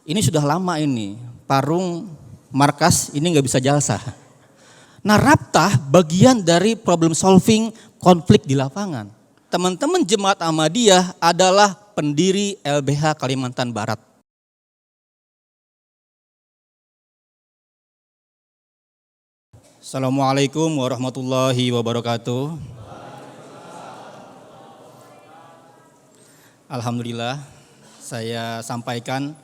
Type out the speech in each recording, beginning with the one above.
Ini sudah lama ini, Parung markas ini nggak bisa jalsa. Nah, Raptah bagian dari problem solving konflik di lapangan. Teman-teman Jemaat Ahmadiyah adalah pendiri LBH Kalimantan Barat. Assalamualaikum warahmatullahi wabarakatuh. Alhamdulillah, saya sampaikan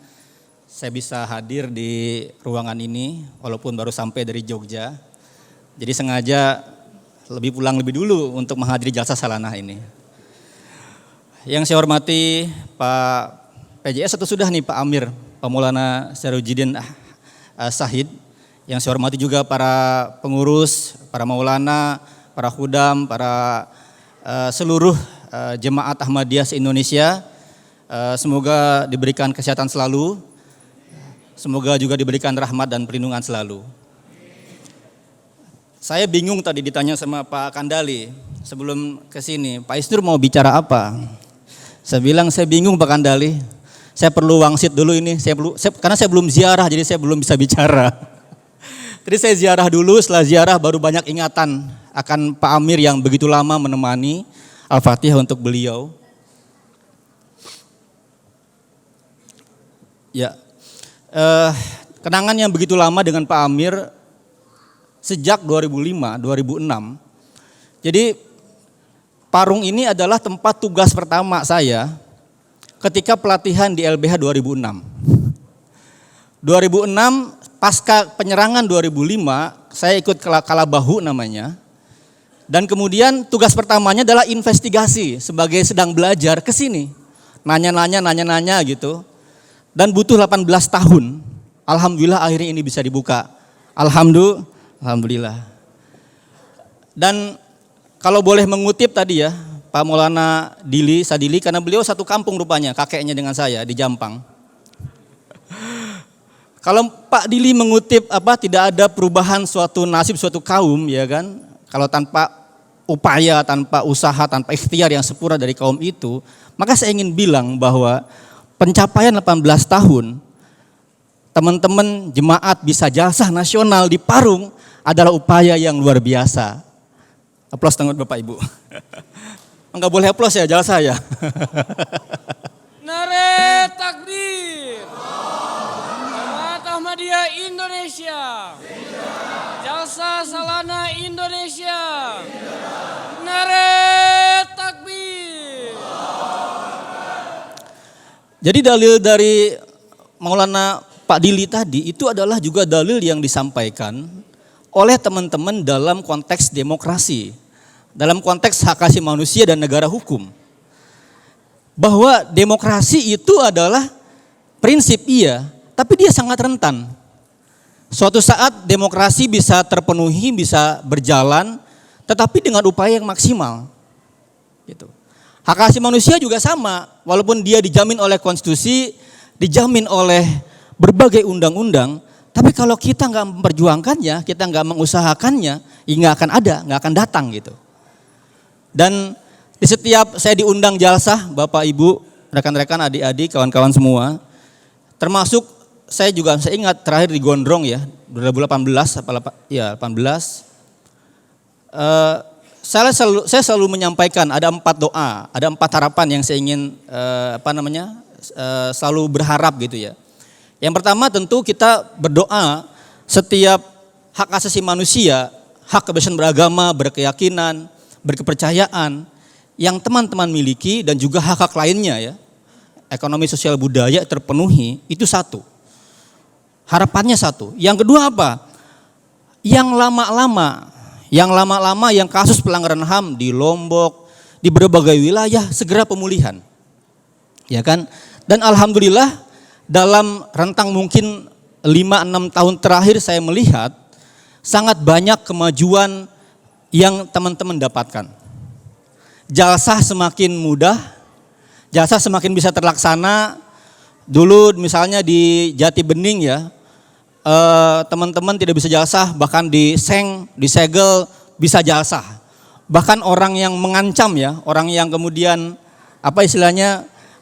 saya bisa hadir di ruangan ini walaupun baru sampai dari Jogja. Jadi sengaja pulang lebih dulu untuk menghadiri jalsa salanah ini. Yang saya hormati Pak PJS atau sudah nih Pak Amir, Pak Maulana Syarujidin Sahid. Yang saya hormati juga para pengurus, para maulana, para khudam, para seluruh jemaat Ahmadiyah se-Indonesia. Semoga diberikan kesehatan selalu, semoga juga diberikan rahmat dan perlindungan selalu. Saya bingung tadi ditanya sama Pak Kandali sebelum ke sini, Pak Isnur mau bicara apa? Saya bilang saya bingung Pak Kandali, saya perlu wangsit dulu ini, karena saya belum ziarah jadi saya belum bisa bicara. Jadi saya ziarah dulu, setelah ziarah baru banyak ingatan akan Pak Amir yang begitu lama menemani. Al-Fatihah untuk beliau. Ya, kenangan yang begitu lama dengan Pak Amir sejak 2005, 2006. Jadi Parung ini adalah tempat tugas pertama saya ketika pelatihan di LBH 2006. 2006 pasca penyerangan 2005 saya ikut Kalabahu namanya. Dan kemudian tugas pertamanya adalah investigasi sebagai sedang belajar ke sini. Nanya-nanya gitu. Dan butuh 18 tahun. Alhamdulillah akhirnya ini bisa dibuka. Alhamdulillah. Dan kalau boleh mengutip tadi ya, Pak Maulana Sadili, karena beliau satu kampung rupanya, kakeknya dengan saya di Jampang. Kalau Pak Dili mengutip tidak ada perubahan suatu nasib suatu kaum, ya kan? Kalau tanpa upaya, tanpa usaha, tanpa ikhtiar yang sempurna dari kaum itu, maka saya ingin bilang bahwa pencapaian 18 tahun teman-teman jemaat bisa jalsah nasional di Parung adalah upaya yang luar biasa. Aplaus tangan Bapak Ibu. Enggak boleh aplaus ya, jalsah ya. Nare takbir. Jemaat Ahmadiyah Indonesia. Jalsa Salana Indonesia. Nare takbir. Jadi dalil dari Maulana Pak Dili tadi itu adalah juga dalil yang disampaikan oleh teman-teman dalam konteks demokrasi, dalam konteks hak asasi manusia dan negara hukum. Bahwa demokrasi itu adalah prinsip iya, tapi dia sangat rentan. Suatu saat demokrasi bisa terpenuhi, bisa berjalan, tetapi dengan upaya yang maksimal. Gitu. Hak asasi manusia juga sama, walaupun dia dijamin oleh konstitusi, dijamin oleh berbagai undang-undang, tapi kalau kita nggak memperjuangkannya, kita nggak mengusahakannya, ya nggak akan ada, nggak akan datang gitu. Dan di setiap saya diundang jalsah, Bapak Ibu, rekan-rekan, adik-adik, kawan-kawan semua, termasuk saya ingat terakhir di Gondrong ya, 2018, saya selalu menyampaikan ada 4 doa, ada 4 harapan yang saya ingin selalu berharap gitu ya. Yang pertama tentu kita berdoa setiap hak asasi manusia, hak kebebasan beragama, berkeyakinan, berkepercayaan yang teman-teman miliki dan juga hak-hak lainnya ya, ekonomi, sosial, budaya terpenuhi, itu satu. Harapannya satu. Yang kedua apa? Yang lama-lama yang kasus pelanggaran HAM di Lombok, di berbagai wilayah segera pemulihan. Ya kan? Dan alhamdulillah dalam rentang mungkin 5-6 tahun terakhir saya melihat sangat banyak kemajuan yang teman-teman dapatkan. Jalsah semakin mudah, jalsah semakin bisa terlaksana. Dulu misalnya di Jati Bening ya, teman-teman tidak bisa jalsah, bahkan disegel bisa jalsah. Bahkan orang yang mengancam ya, orang yang kemudian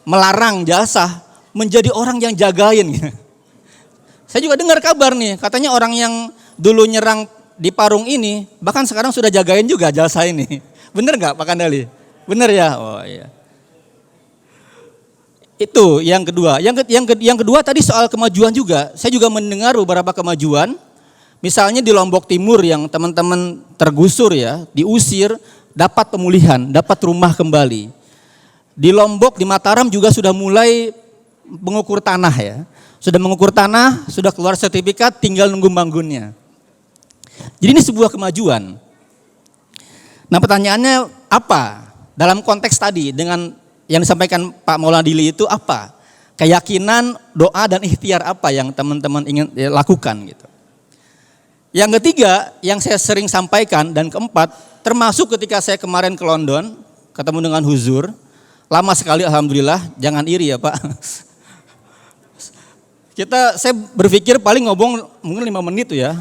melarang jalsah menjadi orang yang jagain. Saya juga dengar kabar nih, katanya orang yang dulu nyerang di Parung ini, bahkan sekarang sudah jagain juga Jalsa ini. Bener nggak Pak Kandali? Bener ya? Oh iya. Itu yang kedua. Yang kedua tadi soal kemajuan juga. Saya juga mendengar beberapa kemajuan. Misalnya di Lombok Timur yang teman-teman tergusur ya, diusir, dapat pemulihan, dapat rumah kembali. Di Lombok, di Mataram juga sudah mulai mengukur tanah ya. Sudah mengukur tanah, sudah keluar sertifikat, tinggal nunggu bangunnya. Jadi ini sebuah kemajuan. Nah pertanyaannya apa? Dalam konteks tadi dengan yang disampaikan Pak Maulana Dili itu apa? Keyakinan, doa dan ikhtiar apa yang teman-teman ingin lakukan gitu. Yang ketiga yang saya sering sampaikan dan keempat, termasuk ketika saya kemarin ke London, ketemu dengan Huzur, lama sekali alhamdulillah, jangan iri ya Pak. Saya berpikir paling ngomong mungkin 5 menit tuh ya,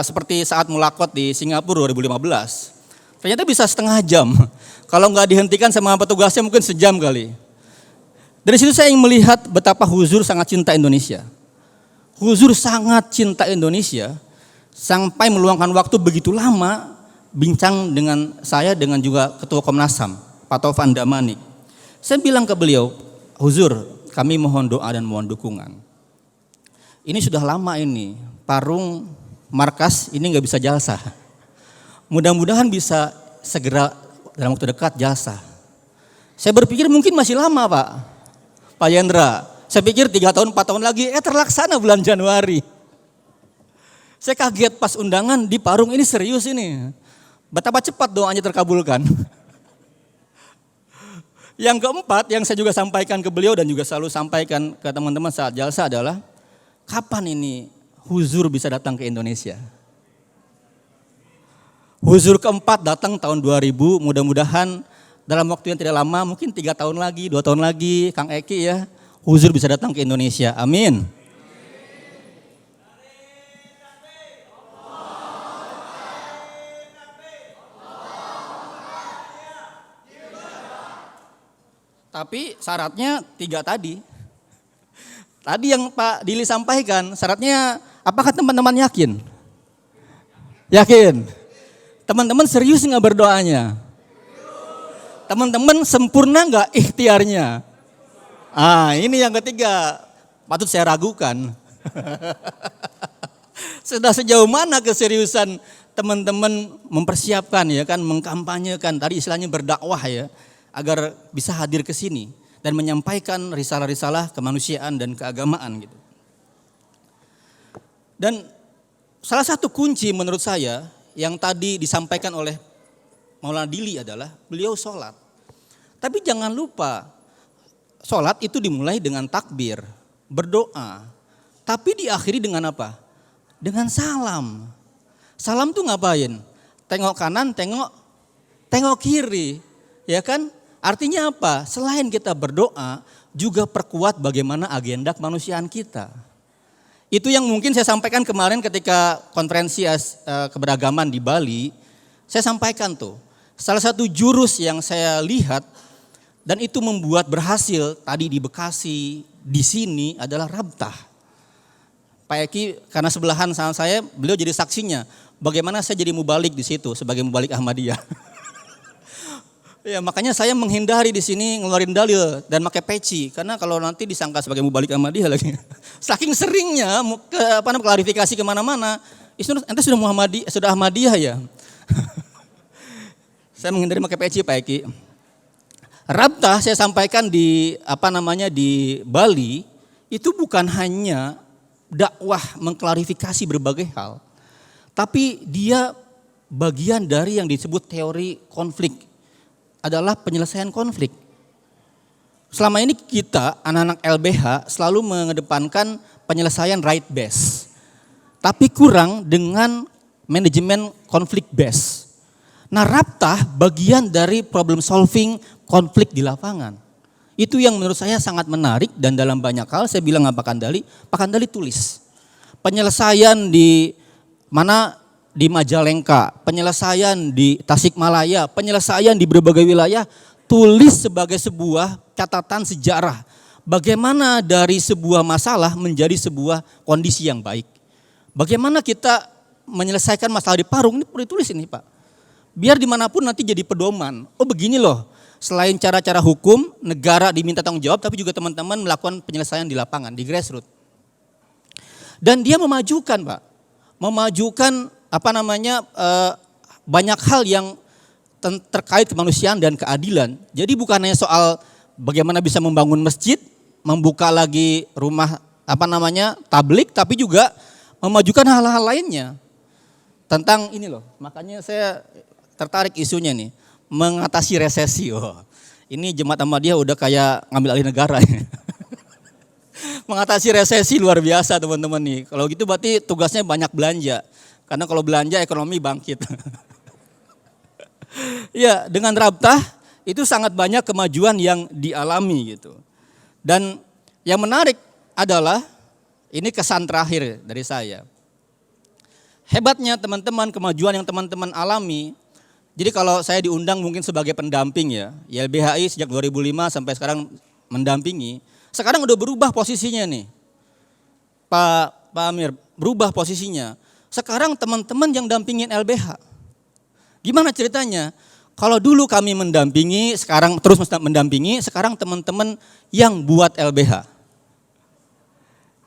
seperti saat mulakot di Singapura 2015. Ternyata bisa setengah jam, kalau nggak dihentikan sama petugasnya mungkin sejam kali. Dari situ saya ingin melihat betapa Huzur sangat cinta Indonesia. Huzur sangat cinta Indonesia, sampai meluangkan waktu begitu lama bincang dengan saya dengan juga Ketua Komnas HAM, Pak Taufan Damanik. Saya bilang ke beliau, Huzur, kami mohon doa dan mohon dukungan. Ini sudah lama ini, Parung, markas ini nggak bisa Jalsa. Mudah-mudahan bisa segera dalam waktu dekat Jalsa. Saya berpikir mungkin masih lama Pak Yendra. Saya pikir 3 tahun, 4 tahun lagi, terlaksana bulan Januari. Saya kaget pas undangan di Parung ini serius ini. Betapa cepat doanya terkabulkan. Yang keempat yang saya juga sampaikan ke beliau dan juga selalu sampaikan ke teman-teman saat Jalsa adalah kapan ini Huzur bisa datang ke Indonesia? Huzur keempat datang tahun 2000, mudah-mudahan dalam waktu yang tidak lama, mungkin 3 tahun lagi, 2 tahun lagi, Kang Eki ya, Huzur bisa datang ke Indonesia. Amin. Tapi syaratnya 3 tadi. Tadi yang Pak Dili sampaikan, syaratnya apakah teman-teman yakin? Yakin? Teman-teman serius nggak berdoanya? Teman-teman sempurna nggak ikhtiarnya? Ini yang ketiga, patut saya ragukan. Sudah sejauh mana keseriusan teman-teman mempersiapkan ya kan, mengkampanyekan, tadi istilahnya berdakwah ya, agar bisa hadir ke sini dan menyampaikan risalah-risalah kemanusiaan dan keagamaan gitu. Dan salah satu kunci menurut saya yang tadi disampaikan oleh Maulana Dili adalah beliau sholat. Tapi jangan lupa, sholat itu dimulai dengan takbir, berdoa. Tapi diakhiri dengan apa? Dengan salam. Salam tuh ngapain? Tengok kanan, tengok kiri. Ya kan? Artinya apa? Selain kita berdoa, juga perkuat bagaimana agenda kemanusiaan kita. Itu yang mungkin saya sampaikan kemarin ketika konferensi keberagaman di Bali. Saya sampaikan tuh, salah satu jurus yang saya lihat dan itu membuat berhasil tadi di Bekasi, di sini adalah Rabtah. Pak Eki karena sebelahan sama saya, beliau jadi saksinya. Bagaimana saya jadi mubalik di situ sebagai mubalik Ahmadiyah. Ya makanya saya menghindari di sini ngeluarin dalil dan pakai peci karena kalau nanti disangka sebagai mubalik Ahmadiyah lagi. Saking seringnya klarifikasi kemana-mana, ente sudah Ahmadiyah ya. Saya menghindari pakai peci Pak Eki. Rabtah saya sampaikan di Bali itu bukan hanya dakwah mengklarifikasi berbagai hal, tapi dia bagian dari yang disebut teori konflik. Adalah penyelesaian konflik. Selama ini kita anak-anak LBH selalu mengedepankan penyelesaian right based. Tapi kurang dengan manajemen konflik based. Nah Rabtah bagian dari problem solving konflik di lapangan. Itu yang menurut saya sangat menarik dan dalam banyak hal saya bilang Pak Kandali tulis. Penyelesaian di mana? Di Majalengka, penyelesaian di Tasikmalaya, penyelesaian di berbagai wilayah, tulis sebagai sebuah catatan sejarah bagaimana dari sebuah masalah menjadi sebuah kondisi yang baik. Bagaimana kita menyelesaikan masalah di Parung, ini perlu ditulis ini Pak. Biar dimanapun nanti jadi pedoman. Oh begini loh, selain cara-cara hukum, negara diminta tanggung jawab, tapi juga teman-teman melakukan penyelesaian di lapangan, di grassroots. Dan dia memajukan Pak, memajukan banyak hal yang terkait kemanusiaan dan keadilan. Jadi bukan hanya soal bagaimana bisa membangun masjid, membuka lagi rumah tablik, tapi juga memajukan hal-hal lainnya. Tentang ini loh, makanya saya tertarik isunya nih, mengatasi resesi. Oh, ini Jemaat Ahmadiyah udah kayak ngambil alih negara. Mengatasi resesi luar biasa teman-teman nih. Kalau gitu berarti tugasnya banyak belanja. Karena kalau belanja ekonomi bangkit. Ya, dengan Rabtah itu sangat banyak kemajuan yang dialami gitu. Dan yang menarik adalah ini kesan terakhir dari saya. Hebatnya teman-teman, kemajuan yang teman-teman alami. Jadi kalau saya diundang mungkin sebagai pendamping ya, YLBHI sejak 2005 sampai sekarang mendampingi. Sekarang udah berubah posisinya nih. Pak Amir, berubah posisinya. Sekarang teman-teman yang dampingin LBH. Gimana ceritanya? Kalau dulu kami mendampingi, sekarang terus mendampingi, sekarang teman-teman yang buat LBH.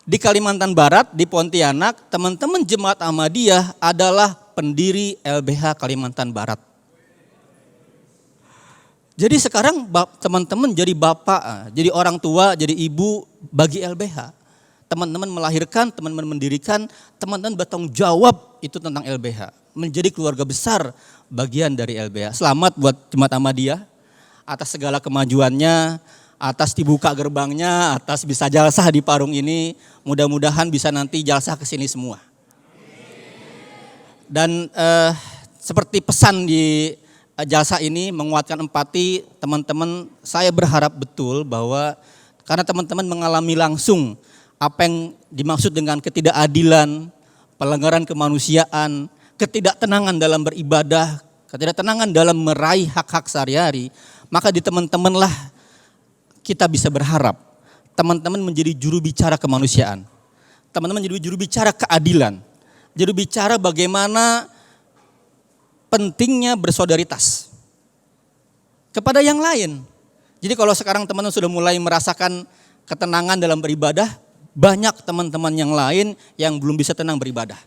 Di Kalimantan Barat, di Pontianak, teman-teman Jemaat Ahmadiyah adalah pendiri LBH Kalimantan Barat. Jadi sekarang teman-teman jadi bapak, jadi orang tua, jadi ibu bagi LBH. Teman-teman melahirkan, teman-teman mendirikan, teman-teman bertanggung jawab itu tentang LBH. Menjadi keluarga besar bagian dari LBH. Selamat buat Jemaat Ahmadiyah atas segala kemajuannya, atas dibuka gerbangnya, atas bisa jalsah di Parung ini. Mudah-mudahan bisa nanti jalsah ke sini semua. Dan seperti pesan di jalsah ini menguatkan empati teman-teman, saya berharap betul bahwa karena teman-teman mengalami langsung apa yang dimaksud dengan ketidakadilan, pelanggaran kemanusiaan, ketidaktenangan dalam beribadah, ketidaktenangan dalam meraih hak-hak sehari-hari, maka di teman-temanlah kita bisa berharap teman-teman menjadi juru bicara kemanusiaan. Teman-teman menjadi juru bicara keadilan. Juru bicara bagaimana pentingnya bersolidaritas kepada yang lain. Jadi kalau sekarang teman-teman sudah mulai merasakan ketenangan dalam beribadah, banyak teman-teman yang lain yang belum bisa tenang beribadah.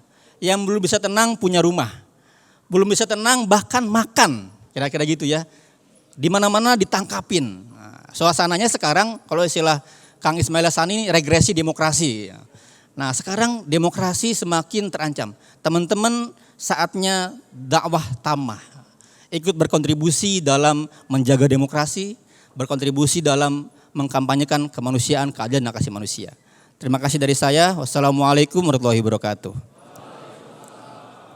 Yang belum bisa tenang punya rumah. Belum bisa tenang bahkan makan. Kira-kira gitu ya. Di mana-mana ditangkapin. Nah, suasananya sekarang kalau istilah Kang Ismail Hassani regresi demokrasi. Nah sekarang demokrasi semakin terancam. Teman-teman saatnya dakwah tamah. Ikut berkontribusi dalam menjaga demokrasi, berkontribusi dalam mengkampanyekan kemanusiaan, keadilan dan hak asasi manusia. Terima kasih dari saya. Wassalamualaikum warahmatullahi wabarakatuh.